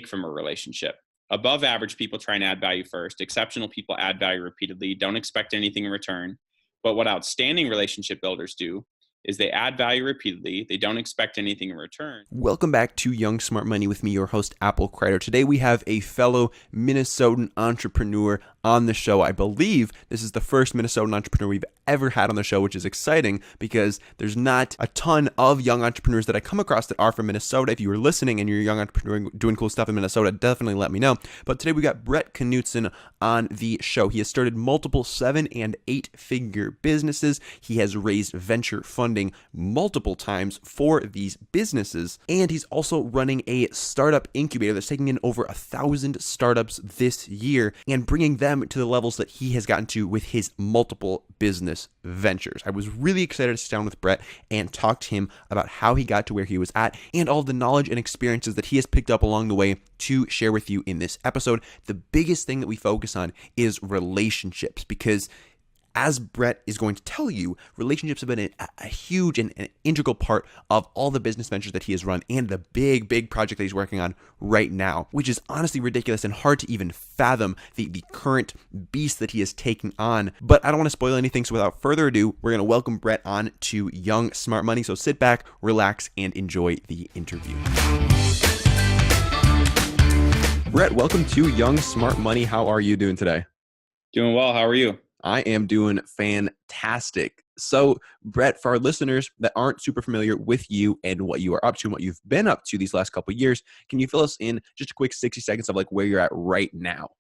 from a relationship. Above average people try and add value first. Exceptional people add value repeatedly, don't expect anything in return. But what outstanding relationship builders do is they add value repeatedly. They don't expect anything in return. Welcome back to Young Smart Money with me, your host, Apple Kreider. Today we have a fellow Minnesotan entrepreneur on the show. I believe this is the first Minnesotan entrepreneur we've ever had on the show, which is exciting because there's not a ton of young entrepreneurs that I come across that are from Minnesota. If you were listening and you're a young entrepreneur doing cool stuff in Minnesota, definitely let me know. But today we got Brett Knutson on the show. He has started multiple 7- and 8-figure businesses. He has raised venture funding multiple times for these businesses. And he's also running a startup incubator that's taking in over 1,000 startups this year and bringing them to the levels that he has gotten to with his multiple business ventures. I was really excited to sit down with Brett and talk to him about how he got to where he was at and all the knowledge and experiences that he has picked up along the way to share with you in this episode. The biggest thing that we focus on is relationships because, as Brett is going to tell you, relationships have been a huge and an integral part of all the business ventures that he has run and the big project that he's working on right now, which is honestly ridiculous and hard to even fathom the current beast that he is taking on. But I don't want to spoil anything, so without further ado, we're going to welcome Brett on to Young Smart Money. So sit back, relax, and enjoy the interview. Brett, welcome to Young Smart Money. How are you doing today? Doing well. How are you? I am doing fantastic. So, Brett, for our listeners that aren't super familiar with you and what you are up to and what you've been up to these last couple of years, can you fill us in just a quick 60 seconds of like where you're at right now?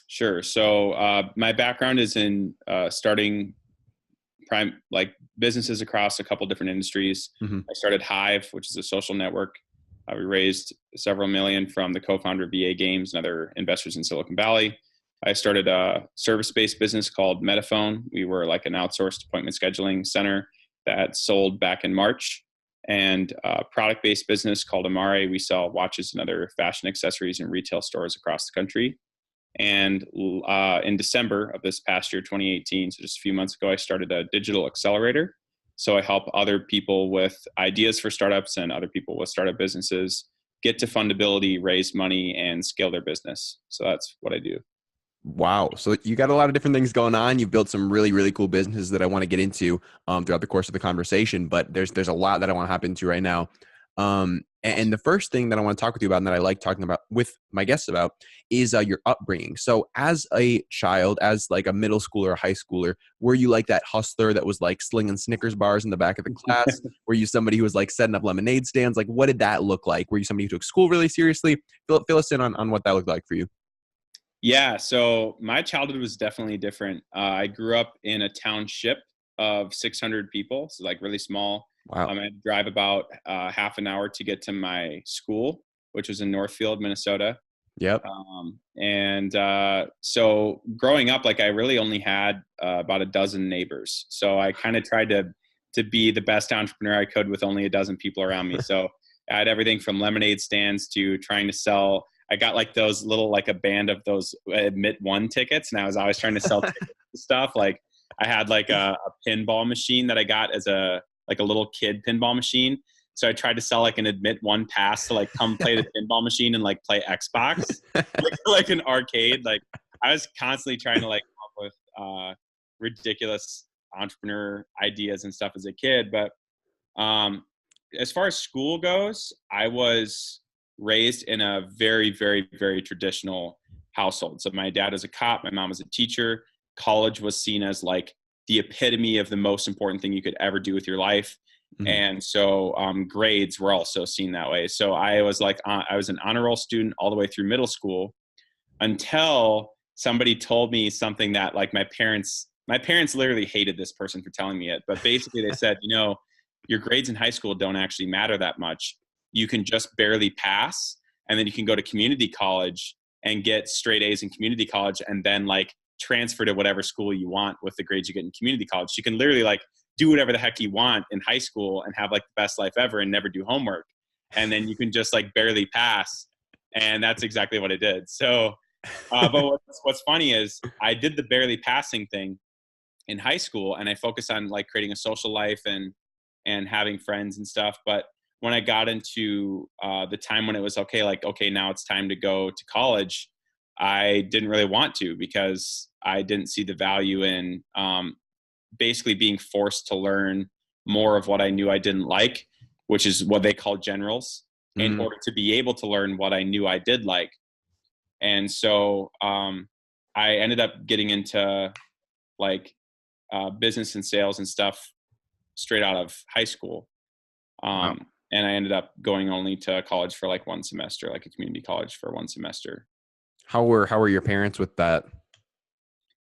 Sure. So my background is in starting businesses across a couple different industries. I started Hive, which is a social network. We raised several million from the co-founder of VA Games and other investors in Silicon Valley. I started a service-based business called Metaphone. We were like an outsourced appointment scheduling center that sold back in March. And a product-based business called Amare. We sell watches and other fashion accessories in retail stores across the country. And in December of this past year, 2018, so just a few months ago, I started a digital accelerator. So I help other people with ideas for startups and other people with startup businesses get to fundability, raise money, and scale their business. So that's what I do. Wow. So you got a lot of different things going on. You've built some really cool businesses that I want to get into throughout the course of the conversation, but there's a lot that I want to hop into right now. And the first thing that I want to talk with you about and that I like talking about with my guests about is your upbringing. So as a child, as like a middle schooler or high schooler, were you like that hustler that was like slinging Snickers bars in the back of the class? Were you somebody who was like setting up lemonade stands? Like, what did that look like? Were you somebody who took school really seriously? Fill us in on what that looked like for you. Yeah, so my childhood was definitely different. I grew up in a township of 600 people, so like really small. Wow. I'd drive about half an hour to get to my school, which was in Northfield, Minnesota. Yep. So growing up, like I really only had about a dozen neighbors. So I kind of tried to be the best entrepreneur I could with only a dozen people around me. So I had everything from lemonade stands to trying to sell. I got like those little, like a band of those admit one tickets. And I was always trying to sell tickets and stuff. Like I had like a pinball machine that I got as a little kid pinball machine. So I tried to sell like an admit one pass to like come play the pinball machine and like play Xbox, like an arcade. Like I was constantly trying to like come up with ridiculous entrepreneur ideas and stuff as a kid. But as far as school goes, I was raised in a very traditional household. So my dad was a cop, my mom was a teacher. College was seen as like the epitome of the most important thing you could ever do with your life. And so grades were also seen that way. So I was like, I was an honor roll student all the way through middle school until somebody told me something that like my parents literally hated this person for telling me it. But basically they said, you know, your grades in high school don't actually matter that much. You can just barely pass, and then you can go to community college and get straight A's in community college and then like transfer to whatever school you want with the grades you get in community college. You can literally like do whatever the heck you want in high school and have like the best life ever and never do homework. And then you can just like barely pass. And that's exactly what I did. So, but what's funny is I did the barely passing thing in high school and I focused on like creating a social life and having friends and stuff. But when I got into the time when it was okay, like, okay, now it's time to go to college, I didn't really want to, because I didn't see the value in basically being forced to learn more of what I knew I didn't like, which is what they call generals, in order to be able to learn what I knew I did like. And so I ended up getting into like business and sales and stuff straight out of high school. Wow. And I ended up going only to college for like one semester, like a community college for one semester. How were your parents with that?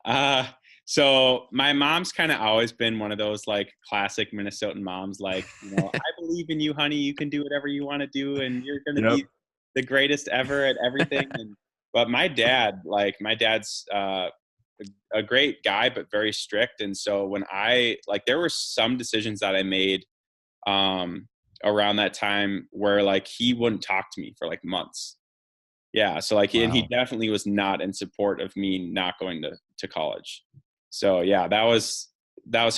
Uh, so my mom's kind of always been one of those like classic Minnesotan moms, like, I believe in you, honey. You can do whatever you want to do, and you're going to Yep. be the greatest ever at everything. But my dad's a great guy, but very strict. And so when there were some decisions that I made around that time where like he wouldn't talk to me for like months. Yeah. So like, and he Wow. definitely was not in support of me not going to college. So yeah, that was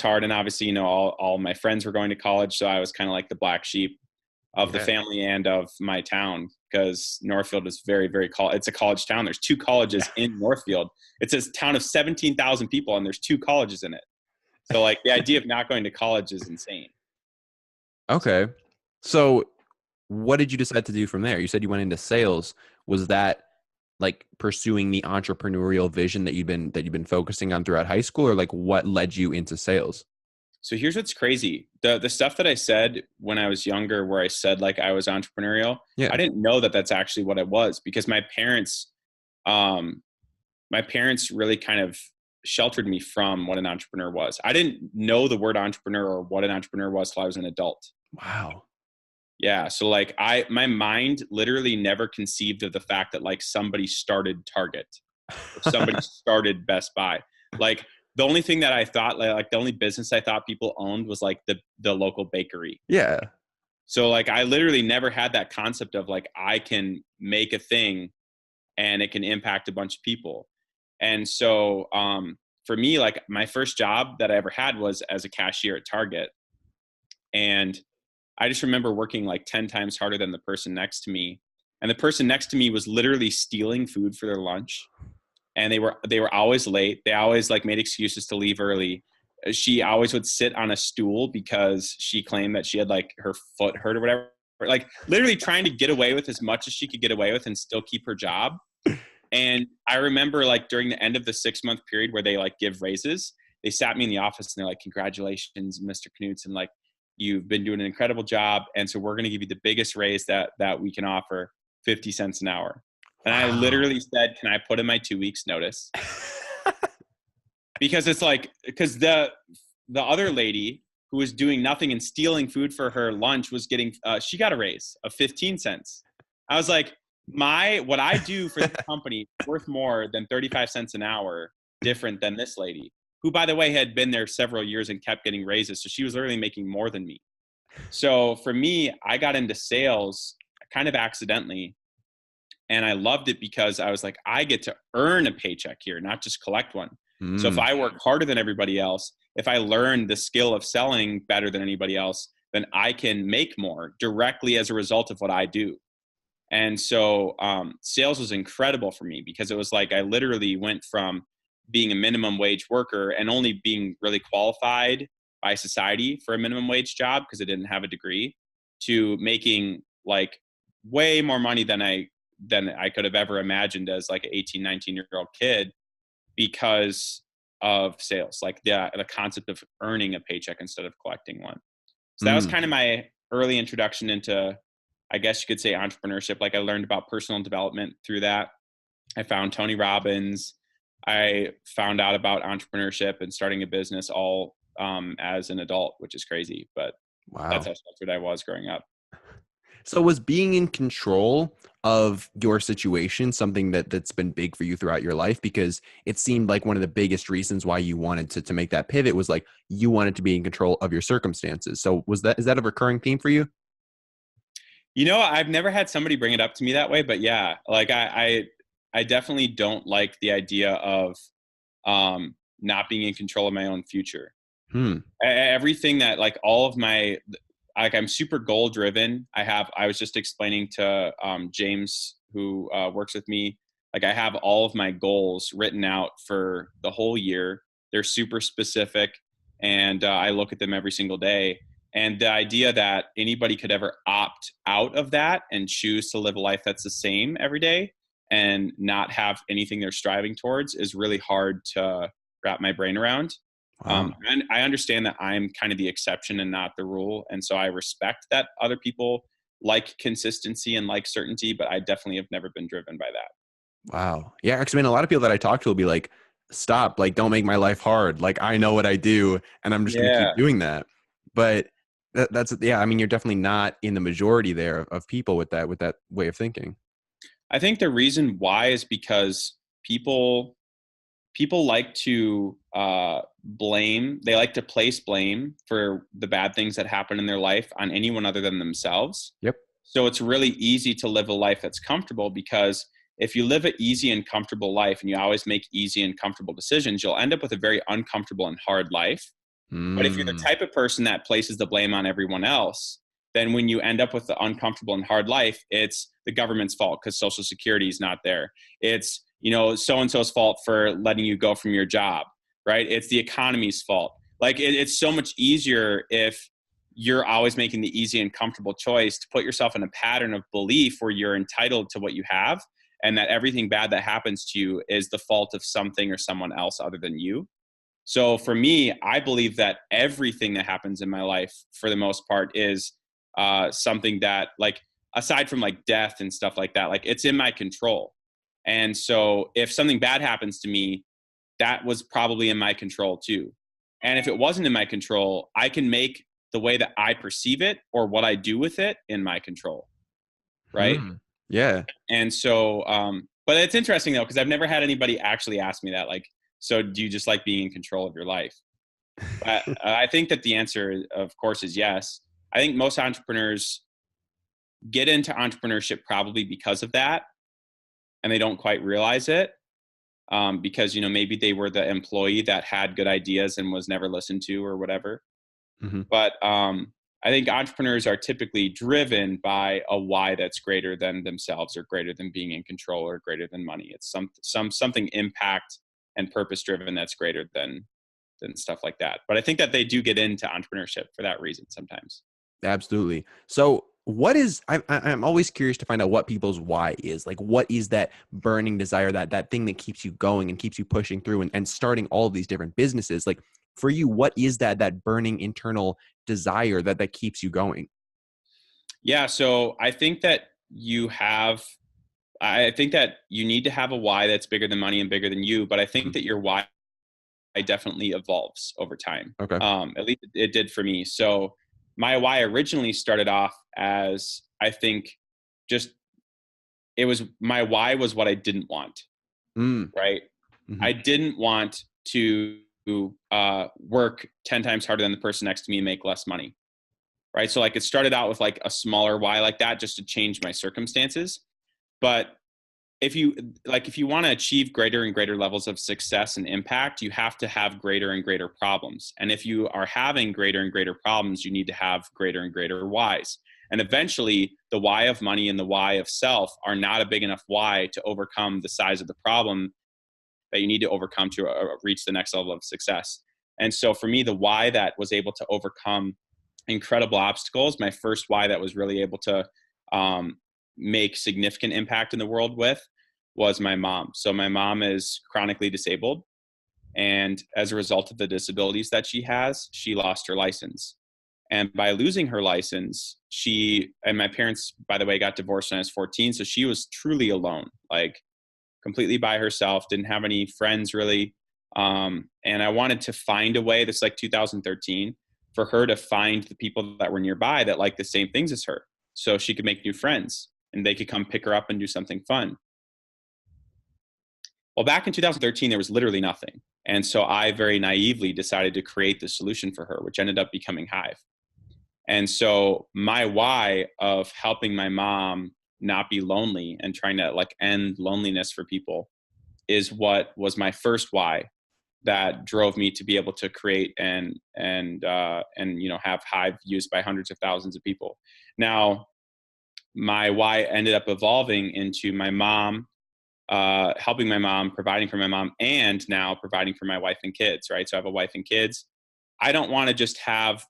hard. And obviously, all my friends were going to college. So I was kind of like the black sheep of the Yeah. family and of my town, because Northfield is very, very it's a college town. There's 2 colleges in Northfield. It's a town of 17,000 people, and there's 2 colleges in it. So like the idea of not going to college is insane. Okay. So what did you decide to do from there? You said you went into sales. Was that like pursuing the entrepreneurial vision that you've been focusing on throughout high school, or like what led you into sales? So here's what's crazy. The stuff that I said when I was younger, where I said like I was entrepreneurial, Yeah. I didn't know that that's actually what it was, because my parents really kind of sheltered me from what an entrepreneur was. I didn't know the word entrepreneur or what an entrepreneur was till I was an adult. Wow. Yeah. So like my mind literally never conceived of the fact that like somebody started Target or somebody started Best Buy. Like the only thing that I thought, like the only business I thought people owned was like the local bakery. Yeah. So like I literally never had that concept of like I can make a thing and it can impact a bunch of people. And so for me, like my first job that I ever had was as a cashier at Target. And I just remember working like 10 times harder than the person next to me. And the person next to me was literally stealing food for their lunch. And they were always late. They always like made excuses to leave early. She always would sit on a stool because she claimed that she had like her foot hurt or whatever. Like literally trying to get away with as much as she could get away with and still keep her job. And I remember like during the end of the 6-month period where they like give raises, they sat me in the office and they're like, "Congratulations, Mr. Knutson. Like you've been doing an incredible job. And so we're going to give you the biggest raise that we can offer, 50 cents an hour." And I literally said, "Can I put in my 2 weeks notice?" Because it's like, because the other lady who was doing nothing and stealing food for her lunch was getting, she got a raise of 15 cents. I was like, what I do for this company is worth more than 35 cents an hour, different than this lady, who by the way had been there several years and kept getting raises. So she was literally making more than me. So for me, I got into sales kind of accidentally. And I loved it because I was like, I get to earn a paycheck here, not just collect one. So if I work harder than everybody else, if I learn the skill of selling better than anybody else, then I can make more directly as a result of what I do. And so sales was incredible for me because it was like I literally went from being a minimum wage worker and only being really qualified by society for a minimum wage job because I didn't have a degree, to making like way more money than I could have ever imagined as like an 18, 19-year-old kid, because of sales, like the concept of earning a paycheck instead of collecting one. So that was kind of my early introduction into, I guess you could say, entrepreneurship. Like I learned about personal development through that. I found Tony Robbins. I found out about entrepreneurship and starting a business all as an adult, which is crazy, but that's how sheltered I was growing up. So was being in control of your situation something that's been big for you throughout your life? Because it seemed like one of the biggest reasons why you wanted to make that pivot was like you wanted to be in control of your circumstances. So is that a recurring theme for you? I've never had somebody bring it up to me that way, but yeah, like I definitely don't like the idea of not being in control of my own future. Everything that like all of my I'm super goal driven. I was just explaining to James, who works with me, like I have all of my goals written out for the whole year. They're super specific, and I look at them every single day. And the idea that anybody could ever opt out of that and choose to live a life that's the same every day and not have anything they're striving towards is really hard to wrap my brain around. Wow. And I understand that I'm kind of the exception and not the rule. And so I respect that other people like consistency and like certainty, but I definitely have never been driven by that. Wow. Yeah. Because I mean, a lot of people that I talk to will be like, stop, like, don't make my life hard. Like, I know what I do and I'm just going to Yeah. keep doing that. But that's, yeah, I mean, you're definitely not in the majority there of people with that way of thinking. I think the reason why is because people like to blame, they like to place blame for the bad things that happen in their life on anyone other than themselves. Yep. So it's really easy to live a life that's comfortable, because if you live an easy and comfortable life and you always make easy and comfortable decisions, you'll end up with a very uncomfortable and hard life. But if you're the Mm. type of person that places the blame on everyone else, then when you end up with the uncomfortable and hard life, it's the government's fault because Social Security is not there. It's, so and so's fault for letting you go from your job, right? It's the economy's fault. Like it's so much easier if you're always making the easy and comfortable choice to put yourself in a pattern of belief where you're entitled to what you have, and that everything bad that happens to you is the fault of something or someone else other than you. So for me, I believe that everything that happens in my life, for the most part, is something that, like, aside from like death and stuff like that, like it's in my control. And so if something bad happens to me, that was probably in my control too. And if it wasn't in my control, I can make the way that I perceive it or what I do with it in my control. Right. Hmm. Yeah. And so, but it's interesting though, because I've never had anybody actually ask me that, like, so do you just like being in control of your life? But I think that the answer, of course, is yes. I think most entrepreneurs get into entrepreneurship probably because of that, and they don't quite realize it, because maybe they were the employee that had good ideas and was never listened to or whatever. Hmm. But I think entrepreneurs are typically driven by a why that's greater than themselves, or greater than being in control, or greater than money. It's something impact and purpose driven that's greater than stuff like that. But I think that they do get into entrepreneurship for that reason sometimes. Absolutely. So I'm always curious to find out what people's why is. Like, what is that burning desire, that thing that keeps you going and keeps you pushing through and starting all of these different businesses? Like, for you, what is that burning internal desire that keeps you going? Yeah. So I think that you need to have a why that's bigger than money and bigger than you. But I think Mhm. that your why definitely evolves over time. Okay. At least it did for me. So my why originally started off as, I think, just, it was, my why was what I didn't want, Mm. right? Hmm. I didn't want to work 10 times harder than the person next to me and make less money, right? So like it started out with like a smaller why like that, just to change my circumstances. But if you want to achieve greater and greater levels of success and impact, you have to have greater and greater problems. And if you are having greater and greater problems, you need to have greater and greater whys. And eventually the why of money and the why of self are not a big enough why to overcome the size of the problem that you need to overcome to reach the next level of success. And so for me, the why that was able to overcome incredible obstacles, my first why that was really able to um, make significant impact in the world with, was my mom. So my mom is chronically disabled. And as a result of the disabilities that she has, she lost her license. And by losing her license, and my parents, by the way, got divorced when I was 14. So she was truly alone, like completely by herself, didn't have any friends really. And I wanted to find a way, this like 2013, for her to find the people that were nearby that like the same things as her, so she could make new friends and they could come pick her up and do something fun. Well, back in 2013, there was literally nothing. And so I very naively decided to create the solution for her, which ended up becoming Hive. And so my why of helping my mom not be lonely and trying to like end loneliness for people is what was my first why. that drove me to be able to create and have Hive used by hundreds of thousands of people. Now, my why ended up evolving into my mom, helping my mom, providing for my mom, and now providing for my wife and kids, right? So I have a wife and kids. I don't want to just have,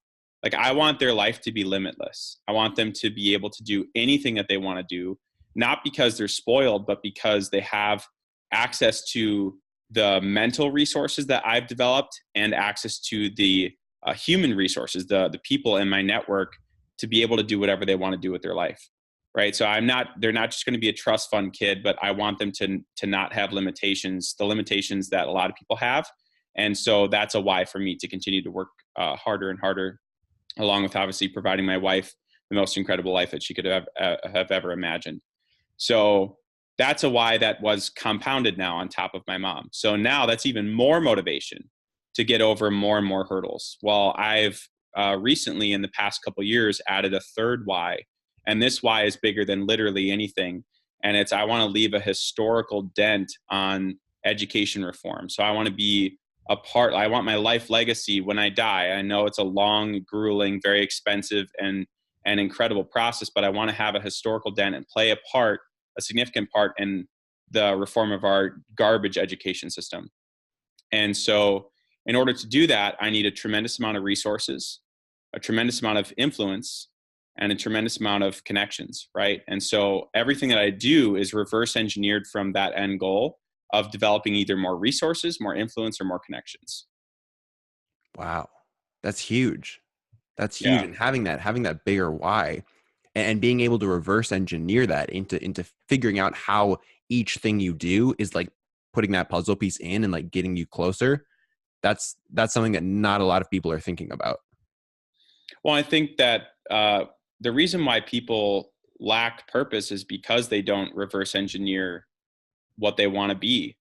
I want their life to be limitless. I want them to be able to do anything that they want to do, not because they're spoiled, but because they have access to the mental resources that I've developed and access to the human resources, the people in my network, to be able to do whatever they want to do with their life. Right. So they're not just going to be a trust fund kid, but I want them to not have limitations, the limitations that a lot of people have. And so that's a why for me to continue to work harder and harder, along with obviously providing my wife the most incredible life that she could have ever imagined. So that's a why that was compounded now on top of my mom. So now that's even more motivation to get over more and more hurdles. Well, I've recently in the past couple of years added a third why. And this why is bigger than literally anything. And it's, I want to leave a historical dent on education reform. So I want to be a part, I want my life legacy when I die. I know it's a long, grueling, very expensive and incredible process, but I want to have a historical dent and play a significant part in the reform of our garbage education system. And so in order to do that, I need a tremendous amount of resources, a tremendous amount of influence, and a tremendous amount of connections, right? And so everything that I do is reverse engineered from that end goal of developing either more resources, more influence, or more connections. Wow. That's huge. That's huge. Yeah. And having that bigger why and being able to reverse engineer that into figuring out how each thing you do is like putting that puzzle piece in and like getting you closer. That's something that not a lot of people are thinking about. Well, I think that the reason why people lack purpose is because they don't reverse engineer what they want to be,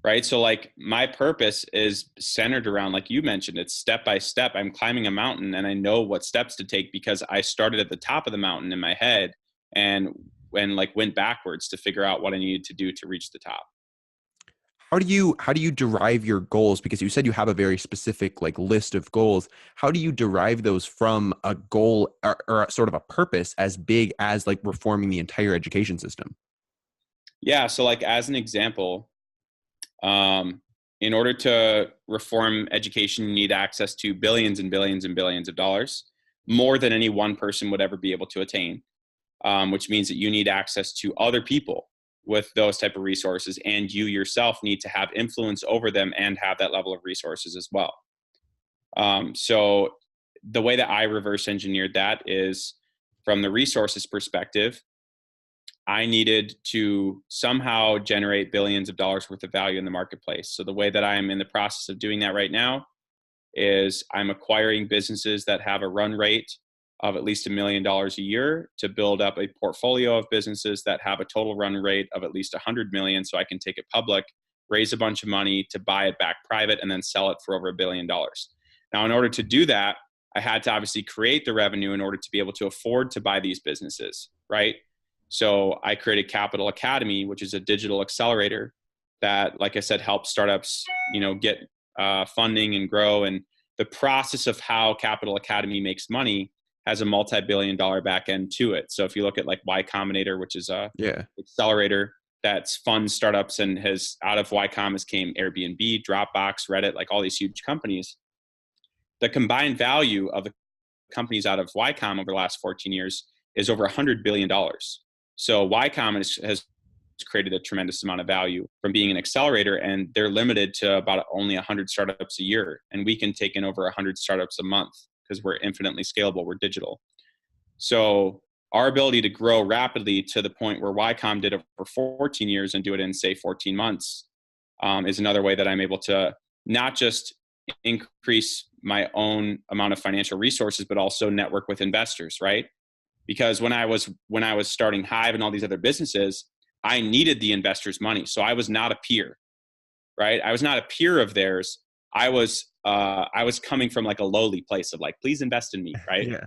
right? So like my purpose is centered around, like you mentioned, it's step by step. I'm climbing a mountain and I know what steps to take because I started at the top of the mountain in my head and like went backwards to figure out what I needed to do to reach the top. How do you derive your goals? Because you said you have a very specific like list of goals. How do you derive those from a goal or sort of a purpose as big as like reforming the entire education system? Yeah. So like as an example, in order to reform education, you need access to billions and billions and billions of dollars, more than any one person would ever be able to attain, which means that you need access to other people with those type of resources, and you yourself need to have influence over them and have that level of resources as well. So the way that I reverse engineered that is from the resources perspective, I needed to somehow generate billions of dollars worth of value in the marketplace. So the way that I'm in the process of doing that right now is I'm acquiring businesses that have a run rate of at least $1 million a year to build up a portfolio of businesses that have a total run rate of at least 100 million. So I can take it public, raise a bunch of money to buy it back private, and then sell it for over $1 billion. Now, in order to do that, I had to obviously create the revenue in order to be able to afford to buy these businesses, right? So I created Capital Academy, which is a digital accelerator that, like I said, helps startups, get funding and grow. And the process of how Capital Academy makes money has a multi-billion-dollar back end to it. So if you look at like Y Combinator, which is a accelerator that's funds startups, and has out of Y Com has came Airbnb, Dropbox, Reddit, like all these huge companies. The combined value of the companies out of Y Com over the last 14 years is over $100 billion. So Y Com has created a tremendous amount of value from being an accelerator, and they're limited to about only 100 startups a year. And we can take in over 100 startups a month because we're infinitely scalable. We're digital. So our ability to grow rapidly to the point where Y Com did it for 14 years and do it in, say, 14 months is another way that I'm able to not just increase my own amount of financial resources, but also network with investors, right? Because when I was starting Hive and all these other businesses, I needed the investors' money. So I was not a peer, right? I was not a peer of theirs. I was coming from like a lowly place of like, please invest in me, right? Yeah.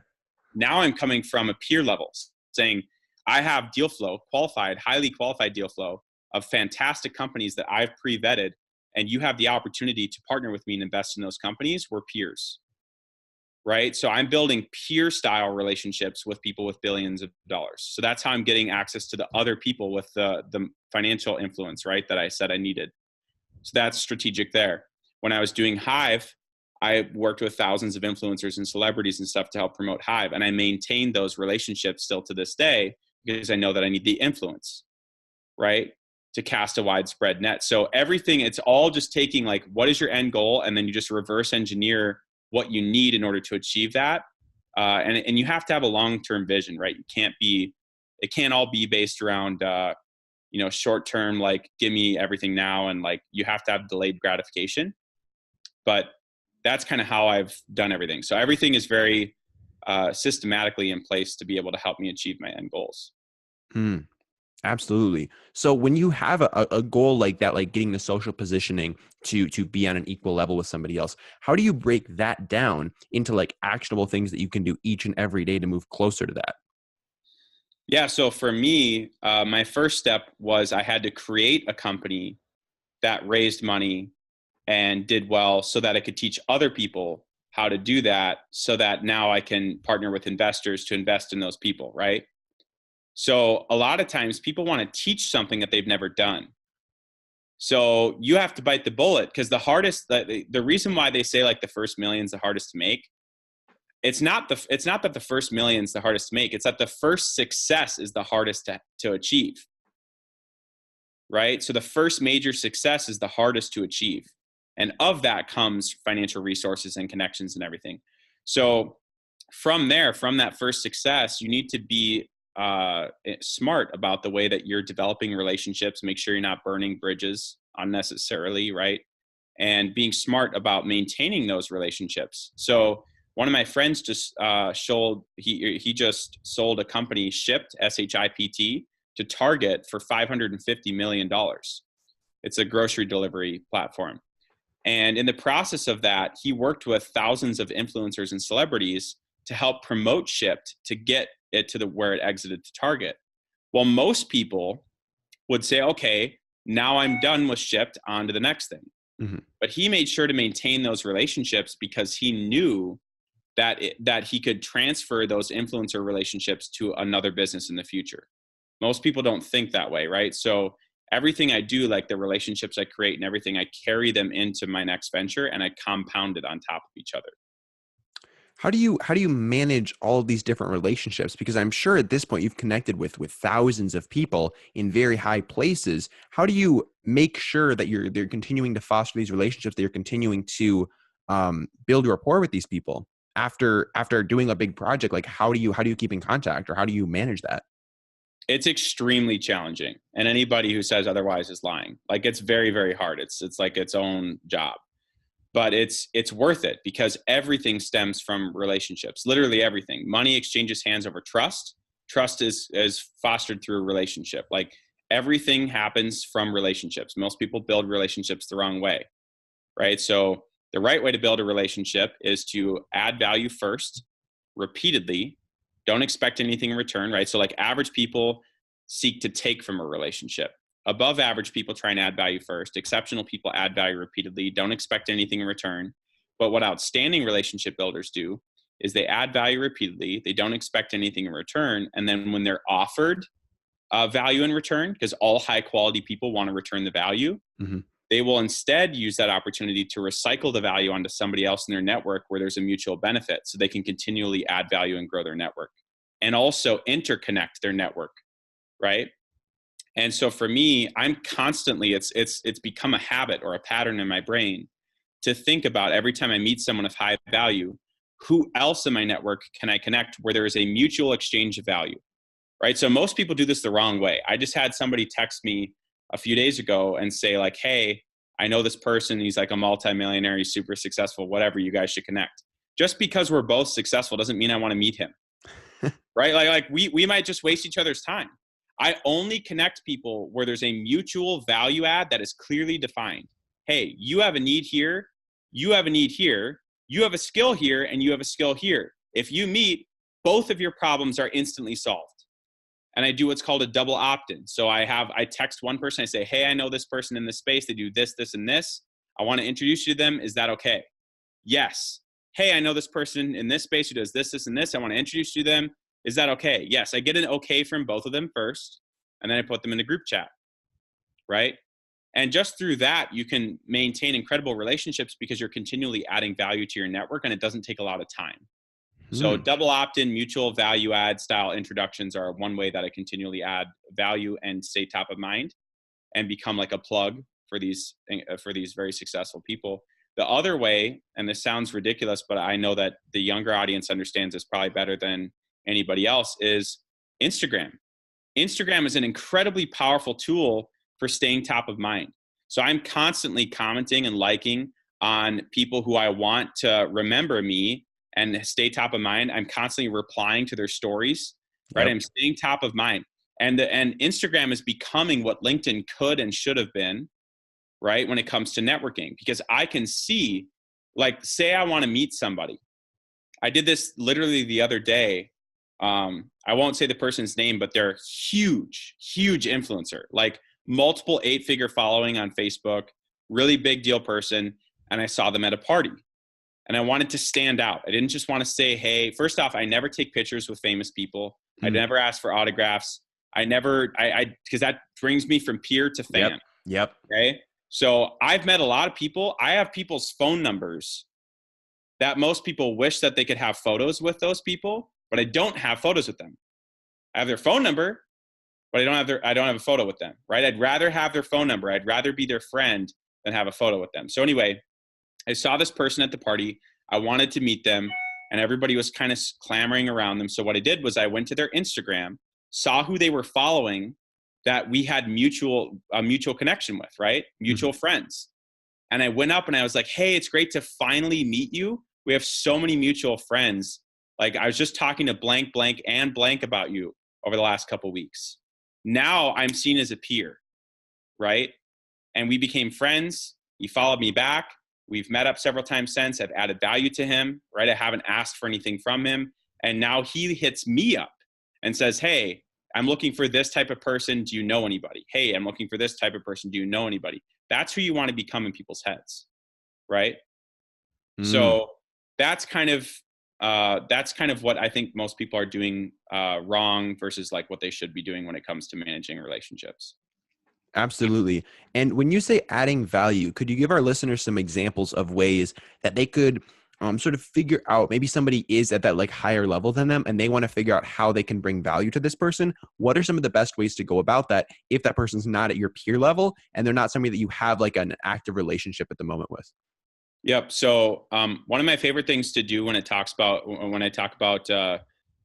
Now I'm coming from a peer level saying, I have deal flow, highly qualified deal flow of fantastic companies that I've pre-vetted, and you have the opportunity to partner with me and invest in those companies, we're peers, right? So I'm building peer style relationships with people with billions of dollars. So that's how I'm getting access to the other people with the financial influence, right, that I said I needed. So that's strategic there. When I was doing Hive, I worked with thousands of influencers and celebrities and stuff to help promote Hive. And I maintain those relationships still to this day because I know that I need the influence, right, to cast a widespread net. So everything, it's all just taking like, what is your end goal? And then you just reverse engineer what you need in order to achieve that. And you have to have a long-term vision, right? It can't all be based around, short-term, like, give me everything now. And like, you have to have delayed gratification. But that's kind of how I've done everything. So everything is very systematically in place to be able to help me achieve my end goals. Absolutely. So when you have a goal like that, like getting the social positioning to be on an equal level with somebody else, how do you break that down into like actionable things that you can do each and every day to move closer to that? Yeah. So for me, my first step was I had to create a company that raised money and did well so that I could teach other people how to do that, so that now I can partner with investors to invest in those people, right? So a lot of times people want to teach something that they've never done. So you have to bite the bullet, because the reason why they say like the first million is the hardest to make, it's not that the first million is the hardest to make. It's that the first success is the hardest to achieve, right? So the first major success is the hardest to achieve. And of that comes financial resources and connections and everything. So from that first success, you need to be smart about the way that you're developing relationships. Make sure you're not burning bridges unnecessarily, right? And being smart about maintaining those relationships. So one of my friends just he just sold a company, Shipt, SHIPT, to Target for $550 million. It's a grocery delivery platform. And in the process of that, he worked with thousands of influencers and celebrities to help promote Shipt to get it to where it exited to Target. Well, most people would say, okay, now I'm done with Shipt, on to the next thing. Mm-hmm. But he made sure to maintain those relationships because he knew that he could transfer those influencer relationships to another business in the future. Most people don't think that way, right? So everything I do, like the relationships I create and everything, I carry them into my next venture and I compound it on top of each other. How do you manage all of these different relationships? Because I'm sure at this point you've connected with thousands of people in very high places. How do you make sure that they're continuing to foster these relationships, that you're continuing to build rapport with these people after doing a big project? Like how do you keep in contact, or how do you manage that? It's extremely challenging, and anybody who says otherwise is lying. Like, it's very, very hard. It's like its own job, but it's worth it because everything stems from relationships. Literally everything. Money exchanges hands over trust. Trust is fostered through a relationship. Like, everything happens from relationships. Most people build relationships the wrong way, right? So the right way to build a relationship is to add value first, repeatedly. Don't expect anything in return, right? So like, average people seek to take from a relationship. Above average people try and add value first. Exceptional people add value repeatedly. Don't expect anything in return. But what outstanding relationship builders do is they add value repeatedly. They don't expect anything in return. And then when they're offered value in return, because all high quality people want to return the value, mm-hmm. they will instead use that opportunity to recycle the value onto somebody else in their network where there's a mutual benefit, so they can continually add value and grow their network and also interconnect their network, right? And so for me, I'm constantly, it's become a habit or a pattern in my brain to think about, every time I meet someone of high value, who else in my network can I connect where there is a mutual exchange of value, right? So most people do this the wrong way. I just had somebody text me a few days ago and say like, hey, I know this person. He's like a multimillionaire. He's super successful, whatever. You guys should connect. Just because we're both successful doesn't mean I want to meet him, right? Like we might just waste each other's time. I only connect people where there's a mutual value add that is clearly defined. Hey, you have a need here. You have a need here. You have a skill here, and you have a skill here. If you meet, both of your problems are instantly solved. And I do what's called a double opt-in. So I text one person, I say, hey, I know this person in this space. They do this, this, and this. I want to introduce you to them. Is that okay? Yes. Hey, I know this person in this space who does this, this, and this. I want to introduce you to them. Is that okay? Yes. I get an okay from both of them first, and then I put them in the group chat, right? And just through that, you can maintain incredible relationships because you're continually adding value to your network, and it doesn't take a lot of time. So double opt-in, mutual value add style introductions are one way that I continually add value and stay top of mind and become like a plug for these very successful people. The other way, and this sounds ridiculous, but I know that the younger audience understands this probably better than anybody else, is Instagram. Instagram is an incredibly powerful tool for staying top of mind. So I'm constantly commenting and liking on people who I want to remember me and stay top of mind. I'm constantly replying to their stories, right? Yep. I'm staying top of mind. And Instagram is becoming what LinkedIn could and should have been, right? When it comes to networking, because I can see, like, say I want to meet somebody. I did this literally the other day. I won't say the person's name, but they're huge influencer, like multiple 8-figure following on Facebook, really big deal person. And I saw them at a party. And I wanted to stand out. I didn't just want to say, hey, first off, I never take pictures with famous people. I never ask for autographs. Because that brings me from peer to fan. Yep. Okay. So I've met a lot of people. I have people's phone numbers that most people wish that they could have photos with those people, but I don't have photos with them. I have their phone number, but I don't have a photo with them, right? I'd rather have their phone number. I'd rather be their friend than have a photo with them. So anyway, I saw this person at the party. I wanted to meet them, and everybody was kind of clamoring around them. So what I did was I went to their Instagram, saw who they were following that we had a mutual connection with, right? Mutual friends. And I went up and I was like, hey, it's great to finally meet you. We have so many mutual friends. Like, I was just talking to blank, blank, and blank about you over the last couple of weeks. Now I'm seen as a peer, right? And we became friends. He followed me back. We've met up several times since. I've added value to him, right? I haven't asked for anything from him. And now he hits me up and says, hey, I'm looking for this type of person. Do you know anybody? Hey, I'm looking for this type of person. Do you know anybody? That's who you want to become in people's heads, right? So that's kind of what I think most people are doing wrong versus like what they should be doing when it comes to managing relationships. Absolutely. And when you say adding value, could you give our listeners some examples of ways that they could sort of figure out, maybe somebody is at that like higher level than them and they want to figure out how they can bring value to this person? What are some of the best ways to go about that if that person's not at your peer level and they're not somebody that you have like an active relationship at the moment with? Yep. So one of my favorite things to do when I talk about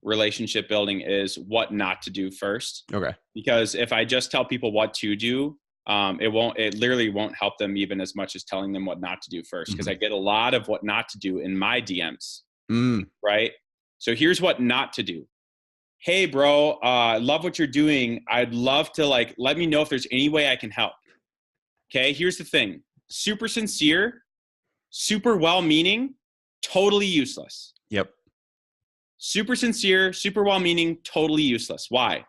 relationship building is what not to do first. Okay. Because if I just tell people what to do, it literally won't help them even as much as telling them what not to do first. Because I get a lot of what not to do in my DMs, right? So here's what not to do. Hey, bro, I love what you're doing. I'd love to let me know if there's any way I can help. Okay, here's the thing. Super sincere, super well-meaning, totally useless. Yep. Super sincere, super well-meaning, totally useless. Why?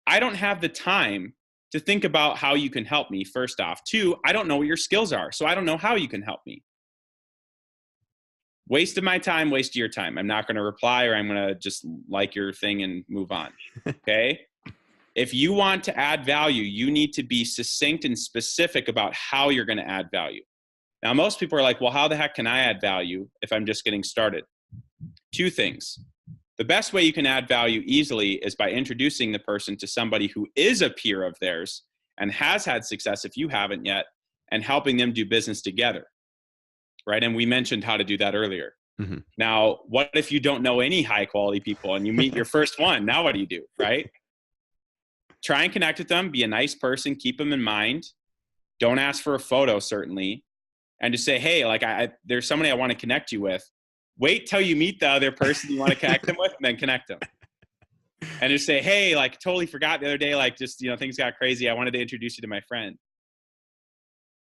I don't have the time to think about how you can help me, first off. 2, I don't know what your skills are, so I don't know how you can help me. Waste of my time, waste of your time. I'm not going to reply, or I'm going to just like your thing and move on, okay? If you want to add value, you need to be succinct and specific about how you're going to add value. Now, most people are like, well, how the heck can I add value if I'm just getting started? 2 things. The best way you can add value easily is by introducing the person to somebody who is a peer of theirs and has had success if you haven't yet, and helping them do business together, right? And we mentioned how to do that earlier. Now, what if you don't know any high quality people and you meet your first one? Now what do you do, right? Try and connect with them, be a nice person, keep them in mind. Don't ask for a photo, certainly. And just say, hey, there's somebody I want to connect you with. Wait till you meet the other person you want to connect them with, and then connect them. And just say, hey, totally forgot the other day, things got crazy. I wanted to introduce you to my friend.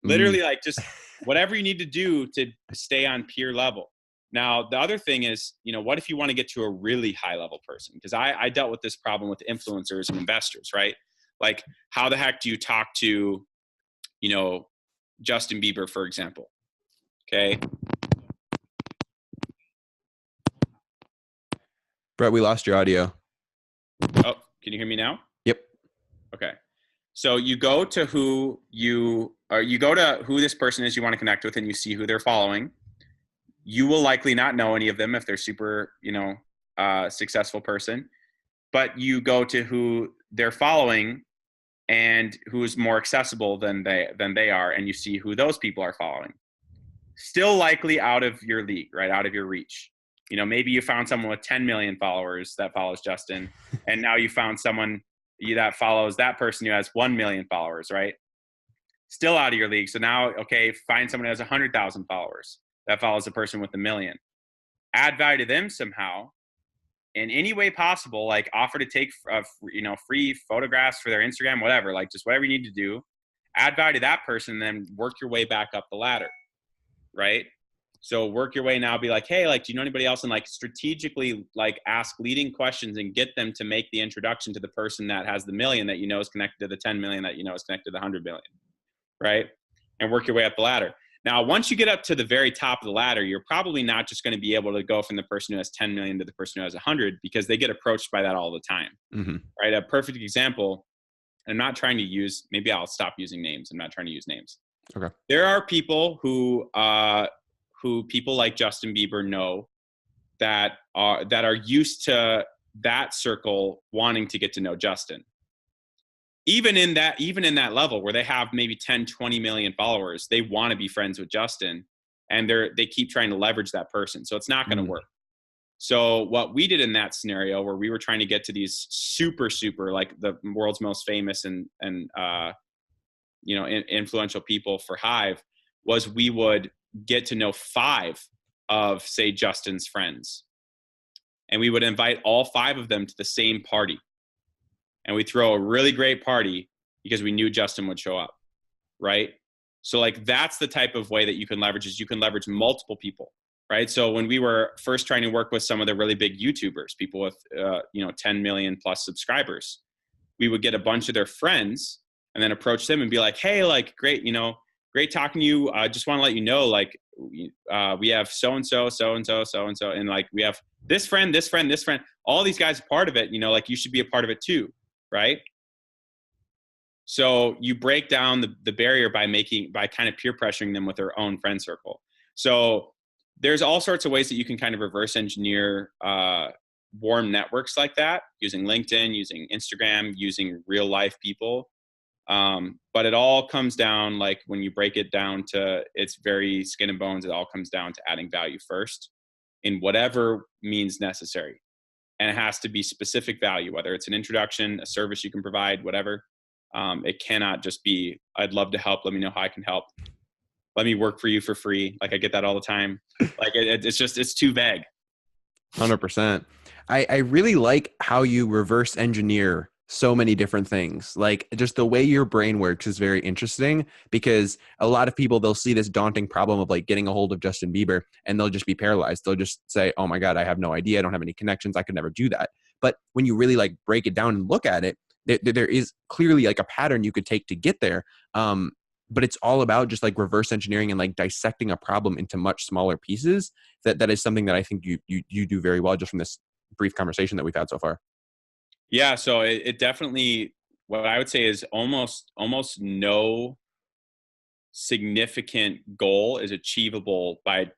Literally, just whatever you need to do to stay on peer level. Now, the other thing is, what if you want to get to a really high level person? Because I dealt with this problem with influencers and investors, right? Like, how the heck do you talk to, Justin Bieber, for example? Okay. Brett, we lost your audio. Oh, can you hear me now? Yep. Okay. So you go to who this person is you want to connect with, and you see who they're following. You will likely not know any of them if they're super, successful person, but you go to who they're following and who's more accessible than they are, and you see who those people are following. Still likely out of your league, right? Out of your reach. Maybe you found someone with 10 million followers that follows Justin, and now you found someone that follows that person who has 1 million followers, right? Still out of your league. So now, okay, find someone who has 100,000 followers that follows a person with 1 million. Add value to them somehow in any way possible, like offer to take, free photographs for their Instagram, whatever, like just whatever you need to do. Add value to that person, then work your way back up the ladder, right? So work your way now, be like, hey, like, do you know anybody else? And like strategically, like ask leading questions and get them to make the introduction to the person that has the 1 million that is connected to the 10 million that is connected to the 100 million, right? And work your way up the ladder. Now, once you get up to the very top of the ladder, you're probably not just going to be able to go from the person who has 10 million to the person who has 100, because they get approached by that all the time, right? A perfect example, I'm not trying to use, maybe I'll stop using names. I'm not trying to use names. Okay. There are people who people like Justin Bieber know that are used to that circle wanting to get to know Justin. Even in that level where they have maybe 10, 20 million followers, they want to be friends with Justin, and they keep trying to leverage that person. So it's not going to work. So what we did in that scenario, where we were trying to get to these super, like the world's most famous and influential people for Hive, was we would get to know 5 of, say, Justin's friends. And we would invite all 5 of them to the same party. And we throw a really great party because we knew Justin would show up, right? So like that's the type of way that you can leverage, is you can leverage multiple people, right? So when we were first trying to work with some of the really big YouTubers, people with 10 million plus subscribers, we would get a bunch of their friends and then approach them and be like, hey, like, great, great talking to you. Just want to let you know, like, we have so-and-so, so-and-so, so-and-so. And like, we have this friend, this friend, this friend, all these guys are part of it, like you should be a part of it too. Right. So you break down the barrier by kind of peer pressuring them with their own friend circle. So there's all sorts of ways that you can kind of reverse engineer warm networks like that, using LinkedIn, using Instagram, using real life people. But it all comes down, like when you break it down to its very skin and bones, it all comes down to adding value first in whatever means necessary. And it has to be specific value, whether it's an introduction, a service you can provide, whatever. It cannot just be, I'd love to help. Let me know how I can help. Let me work for you for free. Like I get that all the time. Like it's too vague. 100%. I really like how you reverse engineer so many different things. Like just the way your brain works is very interesting, because a lot of people, they'll see this daunting problem of like getting a hold of Justin Bieber and they'll just be paralyzed. They'll just say, oh my God, I have no idea. I don't have any connections. I could never do that. But when you really like break it down and look at it, there is clearly like a pattern you could take to get there. But it's all about just like reverse engineering and like dissecting a problem into much smaller pieces. That is something that I think you do very well just from this brief conversation that we've had so far. Yeah, so it definitely, what I would say is almost no significant goal is achievable by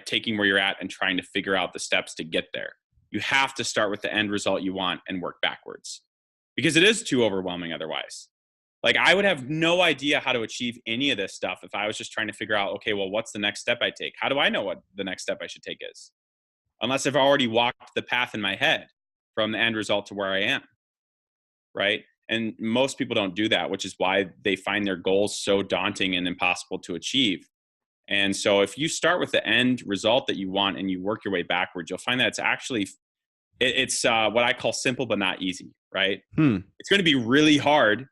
taking where you're at and trying to figure out the steps to get there. You have to start with the end result you want and work backwards, because it is too overwhelming otherwise. Like I would have no idea how to achieve any of this stuff if I was just trying to figure out, okay, well, what's the next step I take? How do I know what the next step I should take is? Unless I've already walked the path in my head from the end result to where I am, right? And most people don't do that, which is why they find their goals so daunting and impossible to achieve. And so if you start with the end result that you want and you work your way backwards, you'll find that it's actually, it's what I call simple but not easy, right? It's going to be really hard.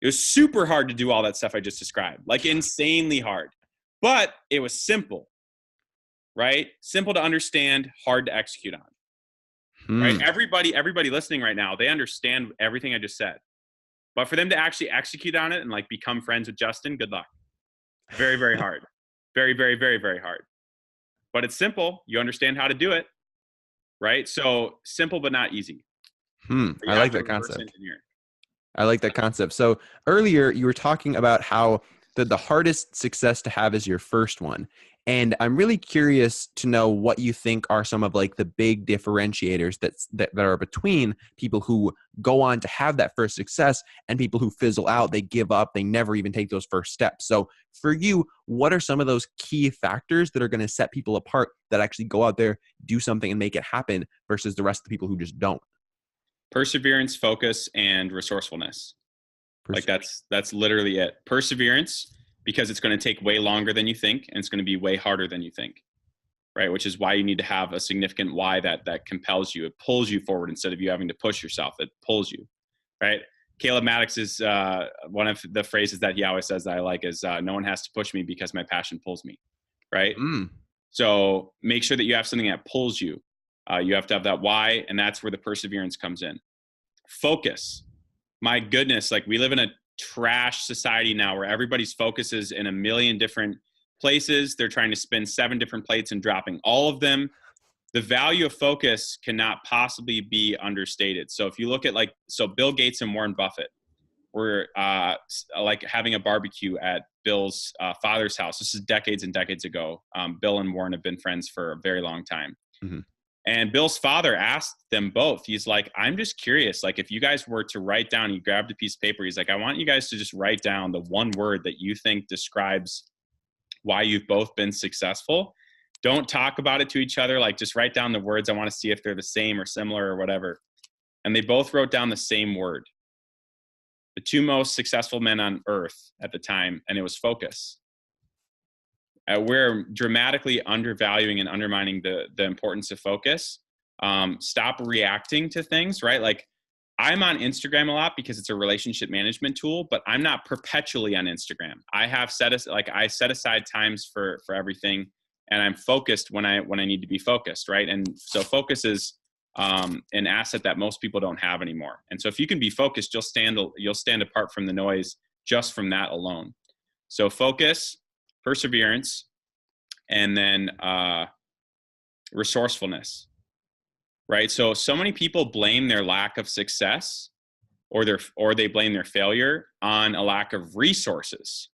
It was super hard to do all that stuff I just described, like insanely hard, but it was simple, right? Simple to understand, hard to execute on. Right? Everybody listening right now, they understand everything I just said. But for them to actually execute on it and like become friends with Justin, good luck. Very, very hard. Very, very, very, very hard. But it's simple. You understand how to do it, right? So simple, but not easy. But I you have like to that reverse concept. engineer. I like that concept. So earlier you were talking about how the hardest success to have is your first one. And I'm really curious to know what you think are some of like the big differentiators that are between people who go on to have that first success and people who fizzle out, they give up, they never even take those first steps. So for you, what are some of those key factors that are going to set people apart that actually go out there, do something and make it happen versus the rest of the people who just don't? Perseverance, focus, and resourcefulness. Like that's literally it. Perseverance, because it's going to take way longer than you think, and it's going to be way harder than you think, right? Which is why you need to have a significant why that compels you. It pulls you forward instead of you having to push yourself. It pulls you, right? Caleb Maddox is one of the phrases that he always says that I like is no one has to push me because my passion pulls me, right? So make sure that you have something that pulls you. You have to have that why, and that's where the perseverance comes in. Focus. My goodness, like we live in a trash society now where everybody's focus is in a million different places. They're trying to spin 7 different plates and dropping all of them. The value of focus cannot possibly be understated. So if you look at Bill Gates and Warren Buffett were like having a barbecue at Bill's father's house. This is decades and decades ago. Bill and Warren have been friends for a very long time. Mm-hmm. And Bill's father asked them both, he's like, I'm just curious, like if you guys were to write down, he grabbed a piece of paper, he's like, I want you guys to just write down the one word that you think describes why you've both been successful. Don't talk about it to each other. Like just write down the words. I want to see if they're the same or similar or whatever. And they both wrote down the same word. The 2 most successful men on earth at the time, and it was focus. We're dramatically undervaluing and undermining the importance of focus. Stop reacting to things, right? Like I'm on Instagram a lot because it's a relationship management tool, but I'm not perpetually on Instagram. I have I set aside times for everything, and I'm focused when I need to be focused, right? And so focus is an asset that most people don't have anymore. And so if you can be focused, you'll stand apart from the noise just from that alone. So focus, perseverance, and then resourcefulness, right? So many people blame their lack of success or they blame their failure on a lack of resources.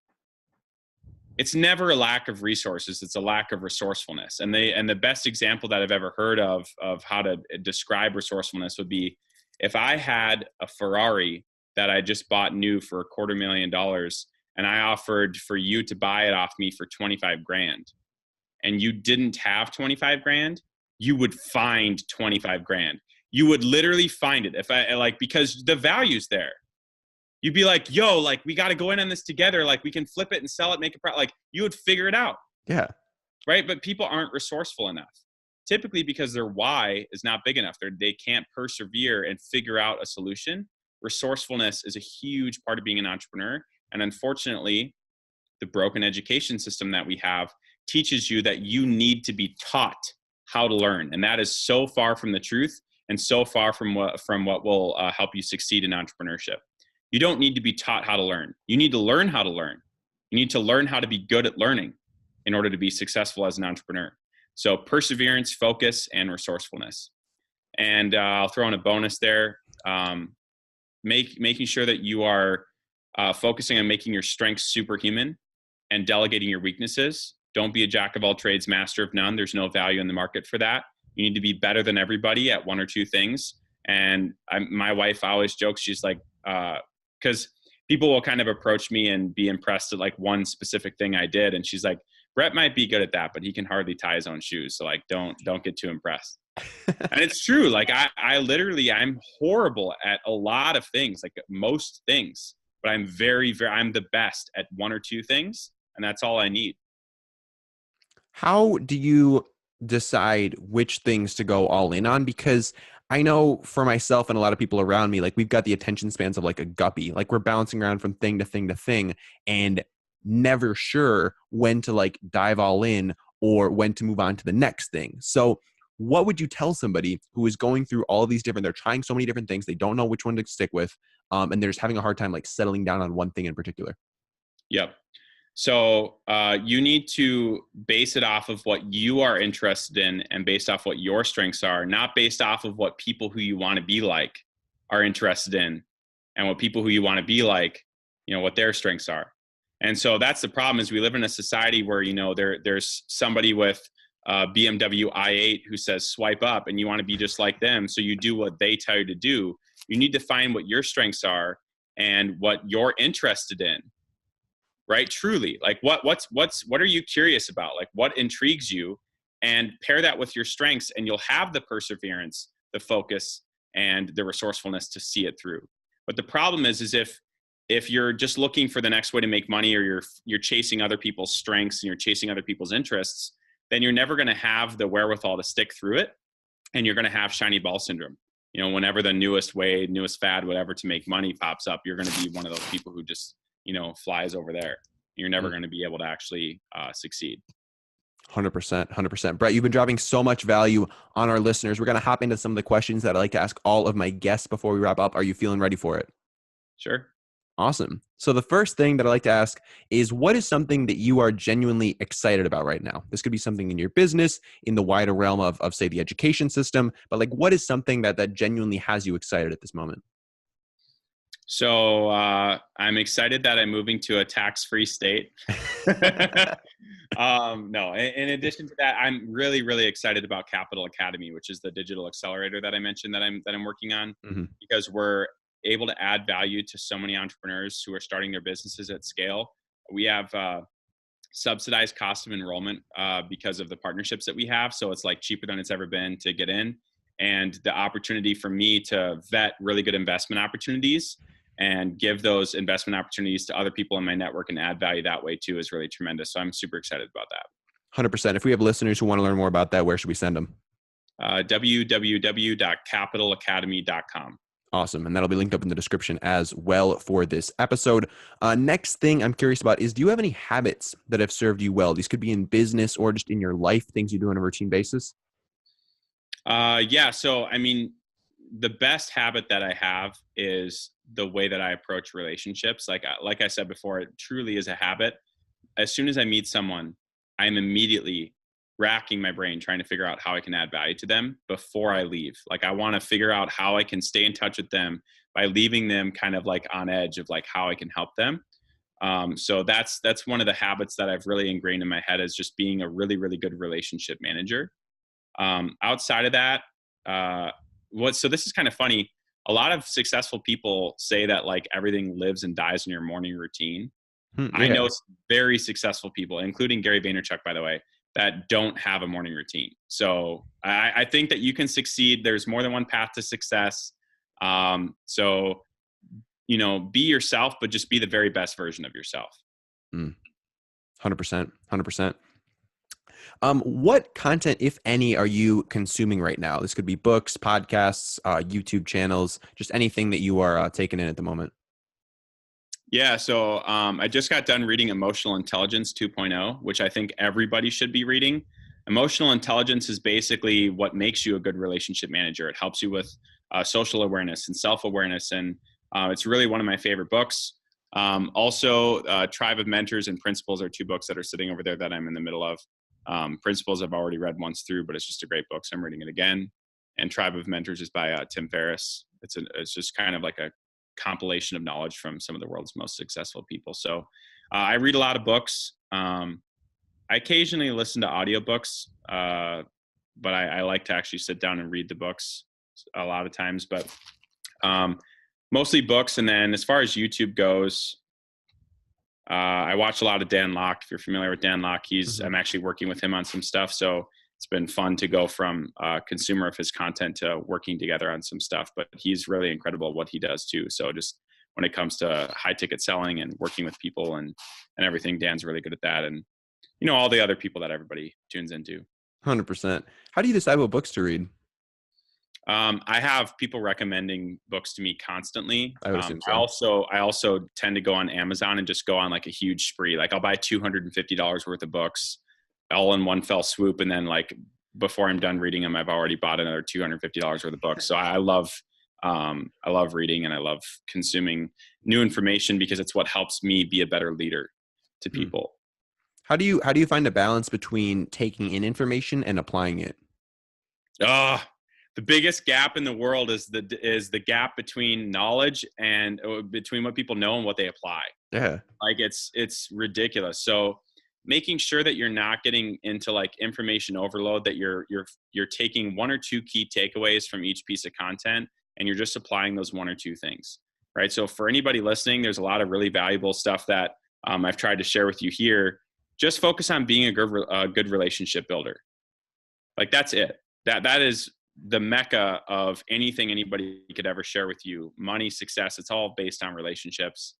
It's never a lack of resources. It's a lack of resourcefulness. And the best example that I've ever heard of how to describe resourcefulness would be if I had a Ferrari that I just bought new for $250,000 and I offered for you to buy it off me for 25 grand and you didn't have 25 grand, you would find 25 grand. You would literally find it because the value's there. You'd be like, yo, like we got to go in on this together. Like we can flip it and sell it, make it like you would figure it out. Yeah. Right. But people aren't resourceful enough, typically because their why is not big enough. They can't persevere and figure out a solution. Resourcefulness is a huge part of being an entrepreneur. And unfortunately, the broken education system that we have teaches you that you need to be taught how to learn. And that is so far from the truth and so far from what will help you succeed in entrepreneurship. You don't need to be taught how to learn. You need to learn how to learn. You need to learn how to be good at learning in order to be successful as an entrepreneur. So perseverance, focus, and resourcefulness. And I'll throw in a bonus there. Making sure that you are focusing on making your strengths superhuman and delegating your weaknesses. Don't be a jack of all trades, master of none. There's no value in the market for that. You need to be better than everybody at 1 or 2 things. And my wife always jokes, she's like, because people will kind of approach me and be impressed at like one specific thing I did. And she's like, Brett might be good at that, but he can hardly tie his own shoes. So like, don't get too impressed. And it's true. Like I'm horrible at a lot of things, like most things, but I'm I'm the best at 1 or 2 things. And that's all I need. How do you decide which things to go all in on? Because I know for myself and a lot of people around me, like we've got the attention spans of like a guppy, like we're bouncing around from thing to thing to thing and never sure when to like dive all in or when to move on to the next thing. So what would you tell somebody who is going through all these different, they're trying so many different things, they don't know which one to stick with, and they're just having a hard time like settling down on one thing in particular? Yep. So you need to base it off of what you are interested in and based off what your strengths are, not based off of what people who you want to be like are interested in and what people who you want to be like, what their strengths are. And so that's the problem is we live in a society where, there's somebody with BMW i8 who says swipe up and you want to be just like them. So you do what they tell you to do. You need to find what your strengths are and what you're interested in. Right? Truly, like what are you curious about? Like what intrigues you, and pair that with your strengths, and you'll have the perseverance, the focus, and the resourcefulness to see it through. But the problem is if you're just looking for the next way to make money, or you're chasing other people's strengths and you're chasing other people's interests, then you're never going to have the wherewithal to stick through it, and you're going to have shiny ball syndrome. Whenever the newest way, newest fad, whatever to make money pops up, you're going to be one of those people who just flies over there. You're never going to be able to actually succeed. 100%. Brett, you've been dropping so much value on our listeners. We're going to hop into some of the questions that I like to ask all of my guests before we wrap up. Are you feeling ready for it? Sure. Awesome. So the first thing that I like to ask is, what is something that you are genuinely excited about right now? This could be something in your business, in the wider realm of say, the education system, but like, what is something that genuinely has you excited at this moment? So I'm excited that I'm moving to a tax-free state. No, in addition to that, I'm really, really excited about Capital Academy, which is the digital accelerator that I mentioned that I'm working on, because we're able to add value to so many entrepreneurs who are starting their businesses at scale. We have subsidized cost of enrollment because of the partnerships that we have. So it's like cheaper than it's ever been to get in, and the opportunity for me to vet really good investment opportunities and give those investment opportunities to other people in my network and add value that way too is really tremendous. So I'm super excited about that. 100%. If we have listeners who want to learn more about that, where should we send them? www.capitalacademy.com. Awesome. And that'll be linked up in the description as well for this episode. Next thing I'm curious about is, do you have any habits that have served you well? These could be in business or just in your life, things you do on a routine basis. Yeah. So, the best habit that I have is the way that I approach relationships. Like I said before, it truly is a habit. As soon as I meet someone, I'm immediately racking my brain trying to figure out how I can add value to them before I leave. Like I want to figure out how I can stay in touch with them by leaving them kind of like on edge of like how I can help them. So that's one of the habits that I've really ingrained in my head, is just being a really, really good relationship manager. Outside of that, so this is kind of funny. A lot of successful people say that like everything lives and dies in your morning routine. Yeah. I know very successful people, including Gary Vaynerchuk, by the way, that don't have a morning routine. So I think that you can succeed. There's more than one path to success. So, be yourself, but just be the very best version of yourself. 100%. What content, if any, are you consuming right now? This could be books, podcasts, YouTube channels, just anything that you are taking in at the moment. Yeah. So I just got done reading Emotional Intelligence 2.0, which I think everybody should be reading. Emotional intelligence is basically what makes you a good relationship manager. It helps you with social awareness and self-awareness. And it's really one of my favorite books. Also, Tribe of Mentors and Principles are two books that are sitting over there that I'm in the middle of. Principles I've already read once through, but it's just a great book, so I'm reading it again. And Tribe of Mentors is by Tim Ferriss. It's just kind of like a compilation of knowledge from some of the world's most successful people. So I read a lot of books. I occasionally listen to audiobooks, but I like to actually sit down and read the books a lot of times, but mostly books. And then as far as YouTube goes, I watch a lot of Dan Lok. If you're familiar with Dan Lok, I'm actually working with him on some stuff. So it's been fun to go from a consumer of his content to working together on some stuff, but he's really incredible at what he does too. So just when it comes to high ticket selling and working with people and everything, Dan's really good at that. And, all the other people that everybody tunes into. 100%. How do you decide what books to read? I have people recommending books to me constantly. I would assume so. I also tend to go on Amazon and just go on like a huge spree. Like I'll buy $250 worth of books all in one fell swoop. And then like before I'm done reading them, I've already bought another $250 worth of books. So I love reading and I love consuming new information because it's what helps me be a better leader. to people. How do you find a balance between taking in information and applying it? Ah, the biggest gap in the world is the gap between knowledge and between what people know and what they apply. Yeah. Like it's ridiculous. So making sure that you're not getting into like information overload, that you're taking one or two key takeaways from each piece of content and you're just applying those one or two things, right? So for anybody listening, there's a lot of really valuable stuff that I've tried to share with you here. Just focus on being a good relationship builder. Like that's it. That is the mecca of anything anybody could ever share with you. Money, success, it's all based on relationships.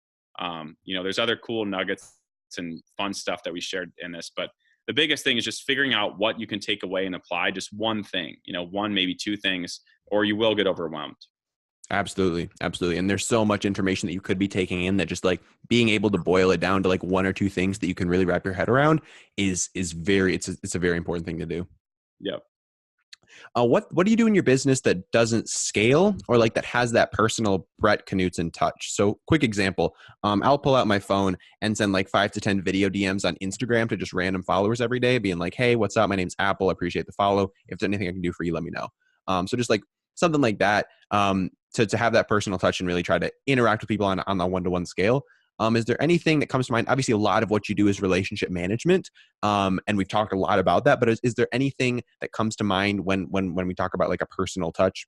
There's other cool nuggets and fun stuff that we shared in this, but the biggest thing is just figuring out what you can take away and apply. Just one thing, one, maybe two things, or you will get overwhelmed. Absolutely. Absolutely. And there's so much information that you could be taking in that just like being able to boil it down to like one or two things that you can really wrap your head around it's a very important thing to do. Yep. What do you do in your business that doesn't scale or like that has that personal Brett Knutson touch? So quick example, I'll pull out my phone and send like 5 to 10 video DMs on Instagram to just random followers every day, being like, hey, what's up? My name's Apple. I appreciate the follow. If there's anything I can do for you, let me know. So just like something like that, to have that personal touch and really try to interact with people on the one-to-one scale. Is there anything that comes to mind? Obviously, a lot of what you do is relationship management, and we've talked a lot about that. But is there anything that comes to mind when we talk about like a personal touch?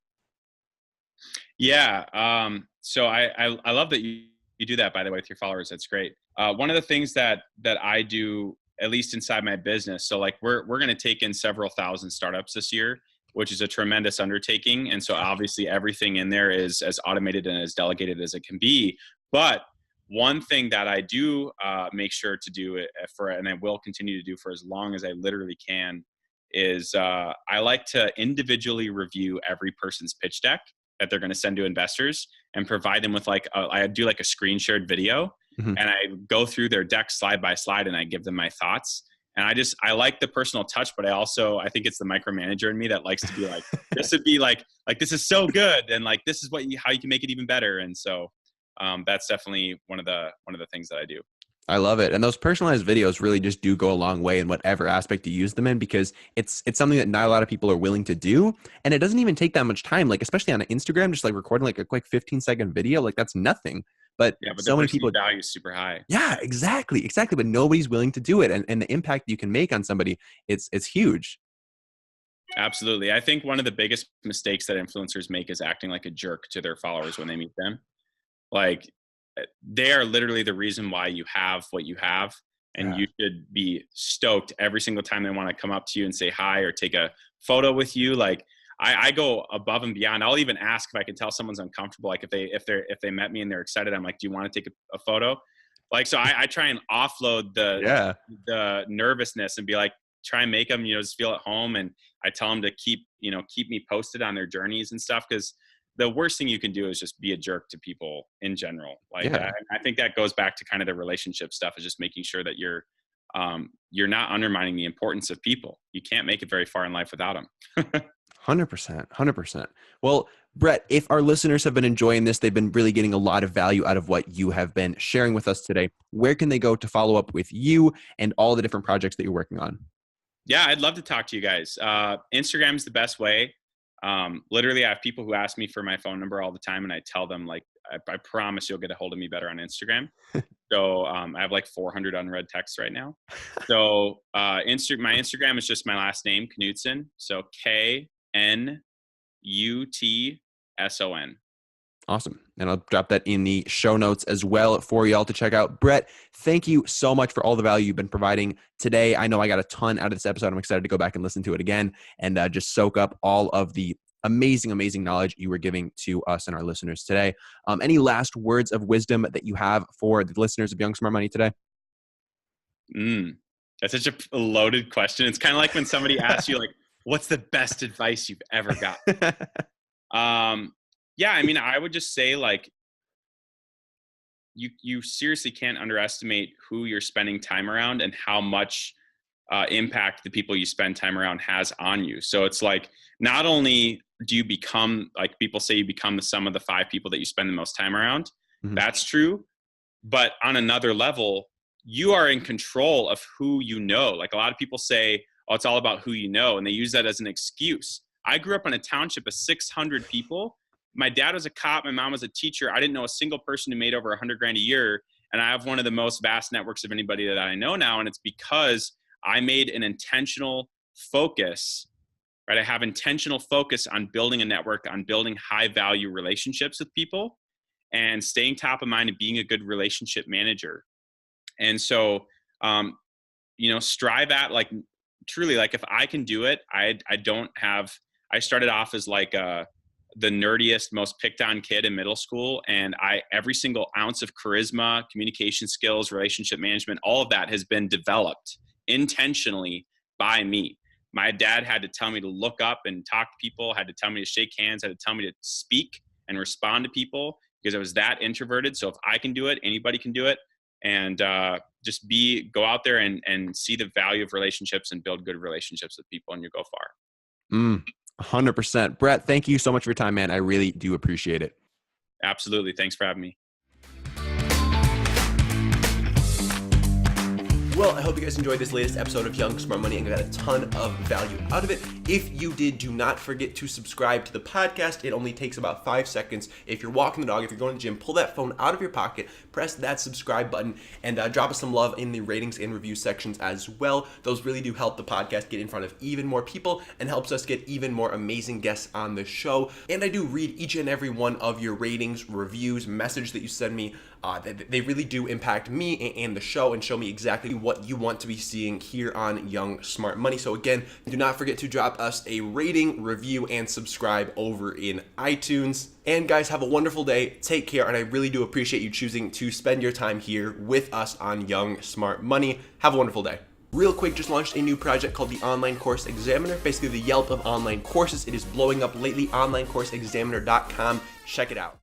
Yeah. So I love that you do that, by the way, with your followers. That's great. One of the things that I do, at least inside my business, so like we're going to take in several thousand startups this year, which is a tremendous undertaking. And so obviously everything in there is as automated and as delegated as it can be. But one thing that I do make sure to do and I will continue to do for as long as I literally can, is I like to individually review every person's pitch deck that they're going to send to investors and provide them with I do like a screen shared video, Mm-hmm. and I go through their deck slide by slide and I give them my thoughts. And I like the personal touch, but I think it's the micromanager in me that likes to be like, this would be like this is so good, and like this is how you can make it even better. And so that's definitely one of the things that I do. I love it. And those personalized videos really just do go a long way in whatever aspect you use them in, because it's something that not a lot of people are willing to do. And it doesn't even take that much time. Like, especially on Instagram, just like recording like a quick 15-second video, like that's nothing. But But so many people value is super high. Yeah, exactly. But nobody's willing to do it. And the impact you can make on somebody, it's huge. Absolutely. I think one of the biggest mistakes that influencers make is acting like a jerk to their followers when they meet them. Like, they are literally the reason why you have what you have. And you should be stoked every single time they want to come up to you and say hi or take a photo with you. Like, I go above and beyond. I'll even ask if I can tell someone's uncomfortable. Like if they met me and they're excited, I'm like, do you want to take a photo? Like, so I try and offload the nervousness and be like, try and make them, just feel at home. And I tell them to keep me posted on their journeys and stuff. Cause the worst thing you can do is just be a jerk to people in general. Like, I think that goes back to kind of the relationship stuff, is just making sure that you're not undermining the importance of people. You can't make it very far in life without them. 100%. Well, Brett, if our listeners have been enjoying this, they've been really getting a lot of value out of what you have been sharing with us today. Where can they go to follow up with you and all the different projects that you're working on? Yeah, I'd love to talk to you guys. Instagram is the best way. Literally, I have people who ask me for my phone number all the time, and I tell them, like, I promise you'll get a hold of me better on Instagram. So I have like 400 unread texts right now. So my Instagram is just my last name, Knutson. So KNUTSON. Awesome. And I'll drop that in the show notes as well for y'all to check out. Brett, thank you so much for all the value you've been providing today. I know I got a ton out of this episode. I'm excited to go back and listen to it again and just soak up all of the amazing knowledge you were giving to us and our listeners today. Any last words of wisdom that you have for the listeners of Young Smart Money today? That's such a loaded question. It's kind of like when somebody asks you, like, what's the best advice you've ever gotten? Yeah, I mean, I would just say, like, you seriously can't underestimate who you're spending time around and how much impact the people you spend time around has on you. So it's like, not only do you become, like people say, you become the sum of the 5 people that you spend the most time around. Mm-hmm. That's true. But on another level, you are in control of who you know. Like a lot of people say, oh, it's all about who you know, and they use that as an excuse. I grew up in a township of 600 people. My dad was a cop. My mom was a teacher. I didn't know a single person who made over $100,000 a year. And I have one of the most vast networks of anybody that I know now. And it's because I made an intentional focus, right? I have intentional focus on building a network, on building high value relationships with people and staying top of mind and being a good relationship manager. And so, strive at, like, truly, like, if I can do it, I started off as like the nerdiest, most picked on kid in middle school. And every single ounce of charisma, communication skills, relationship management, all of that has been developed intentionally by me. My dad had to tell me to look up and talk to people, had to tell me to shake hands, had to tell me to speak and respond to people because I was that introverted. So if I can do it, anybody can do it. And just go out there and see the value of relationships and build good relationships with people, and you go far. 100%. Brett, thank you so much for your time, man. I really do appreciate it. Absolutely. Thanks for having me. Well, I hope you guys enjoyed this latest episode of Young Smart Money and got a ton of value out of it. If you did, do not forget to subscribe to the podcast. It only takes about 5 seconds. If you're walking the dog, if you're going to the gym, pull that phone out of your pocket, press that subscribe button, and drop us some love in the ratings and review sections as well. Those really do help the podcast get in front of even more people and helps us get even more amazing guests on the show. And I do read each and every one of your ratings, reviews, message that you send me. They really do impact me and the show and show me exactly what you want to be seeing here on Young Smart Money. So again, do not forget to drop us a rating, review, and subscribe over in iTunes. And guys, have a wonderful day. Take care. And I really do appreciate you choosing to spend your time here with us on Young Smart Money. Have a wonderful day. Real quick, just launched a new project called the Online Course Examiner, basically the Yelp of online courses. It is blowing up lately, onlinecourseexaminer.com. Check it out.